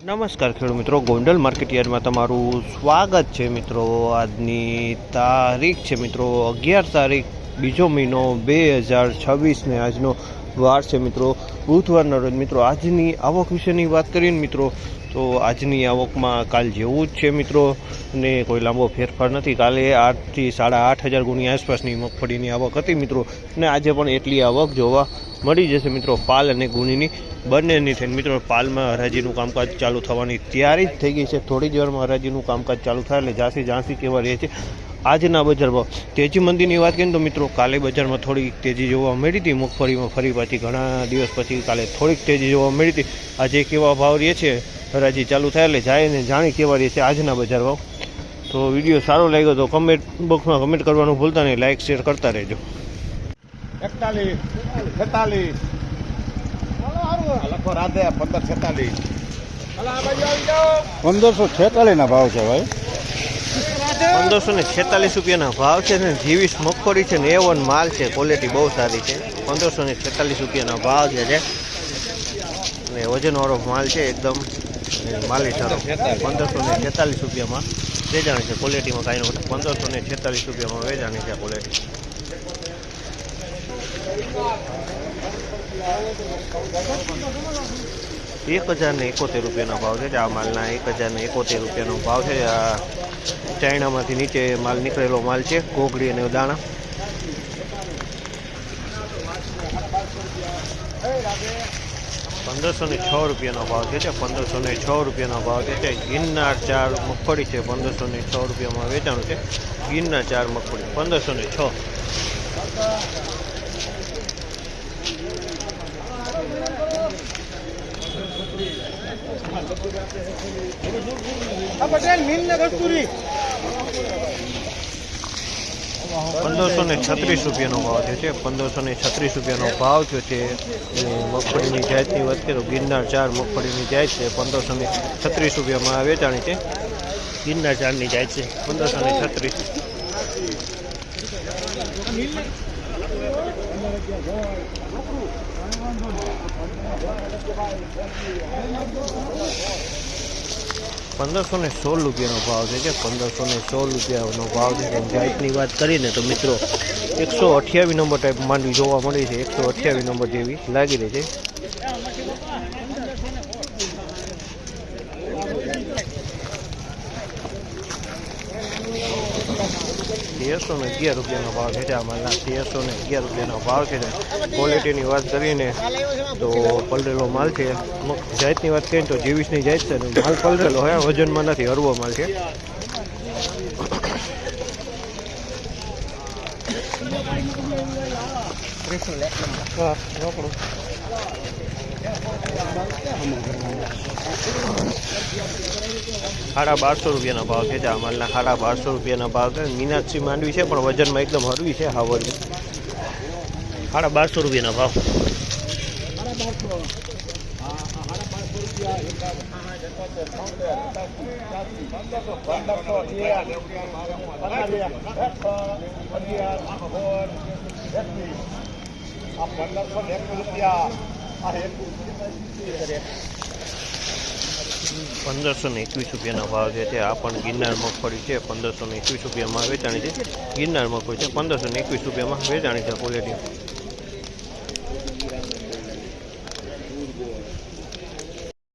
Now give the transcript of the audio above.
નમસ્કાર ખેડૂત મિત્રો, ગોંડલ માર્કેટ યાર્ડમાં તમારું સ્વાગત છે મિત્રો। આજની તારીખ છે મિત્રો 11 તારીખ બીજો મહિનો 2026 ને આજનો વાર છે મિત્રો બુધવારના રોજ। મિત્રો આજની આવક વિશેની વાત કરીએ મિત્રો તો આજની આવકમાં કાલ જેવું જ છે મિત્રો, ને કોઈ લાંબો ફેરફાર નથી। કાલે 8 થી 8.5 ગુણી આસપાસની મગફળીની આવક હતી મિત્રો, ને આજે પણ એટલી આવક જોવા મળી જશે મિત્રો। પાલ અને ગુણીની બંનેની થઈને મિત્રો પાલમાં હરાજીનું કામકાજ ચાલુ થવાની તૈયારી જ થઈ ગઈ છે। થોડી જ વારમાં હરાજીનું કામકાજ ચાલુ થાય એટલે ઝાંસી કેવા રહે છે આજના બજાર ભાવ। તેજી મંદીની વાત કરીએ તો મિત્રો કાલે બજારમાં થોડી તેજી જોવા મળી હતી મગફળીમાં, ફરી પાછી ઘણા દિવસ પછી કાલે થોડીક તેજી જોવા મળી હતી। આજે કેવા ભાવ રહે છે હરાજી ચાલુ થાય એટલે જાય ને જાણી કેવા રહે છે આજના બજાર ભાવ। તો વિડીયો સારો લાગ્યો તો કમેન્ટ બોક્સમાં કમેન્ટ કરવાનું ભૂલતા નહીં, લાઇક શેર કરતા રહેજો। 41 46 લખો રાધે 1546 1546 ના ભાવ છે ભાઈ। 1546 રૂપિયાના ભાવ છે ને જીવીસ મગફળી છે ને A1 માલ છે, ક્વોલિટી બહુ સારી છે। 1546 રૂપિયાના ભાવ છે ને વજનવાળો માલ છે એકદમ માલી સારો। 1546 રૂપિયામાં વેચાણી છે, ક્વોલિટીમાં કાંઈ નથી। 1546 રૂપિયામાં વેચાણી છે ક્વોલિટી। 1071 રૂપિયાનો ભાવ છે। આ માલના 1071 રૂપિયાનો ભાવ છે। આ ચાઇનામાંથી નીચે માલ નીકળેલો માલ છે, કોગડી અને દાણા। 1506 રૂપિયાનો ભાવ છે। 1506 રૂપિયાનો ભાવ છે। ગિરનાર 4 મગફળી છે, 1506 રૂપિયામાં વેચાણું છે। ગિરનાર 4 મગફળી 1506। પટેલ મિલને કસ્તુરી 1536 રૂપિયાનો ભાવ છે। 1536 રૂપિયાનો ભાવ છે। મગફળીની જાતની વાત કરીએ તો ગિરનાર 4 મગફળીની જાત છે, 1536 રૂપિયામાં વેચાણી છે। ગિરનાર 4ની જાત છે 1536। 1516 રૂપિયાનો ભાવ છે। 1516 રૂપિયાનો ભાવ છે। જાતની વાત કરીને તો મિત્રો 128 નંબર ટાઈપ માંડવી જોવા મળી છે, 128 નંબર જેવી લાગી રહી છે। 1311 રૂપિયાનો ભાવ છે। આ માલના 1311 રૂપિયાનો ભાવ છે। ક્વોલિટીની વાત કરીને તો પલરેલો માલ છે। જાતની વાત કરીએ તો જીવીસની જાત છે, માલ પલરેલો હોય, વજનમાં નથી, હળવો માલ છે। $1250 રૂપિયાનો ભાવ છે। આ માલના $1250 રૂપિયાના ભાવ છે। મીનાક્ષી માંડવી છે પણ વજનમાં એકદમ હળવી છે, હાવડી। $1250 રૂપિયાના ભાવ। $1521 રૂપિયાનો ભાવ છે। આ પણ ગિરનાર મગફળી છે, 1521 રૂપિયામાં વેચાણી છે। ગિરનાર મગફળી છે, 1521 રૂપિયામાં વેચાણી છે ક્વોલિટી।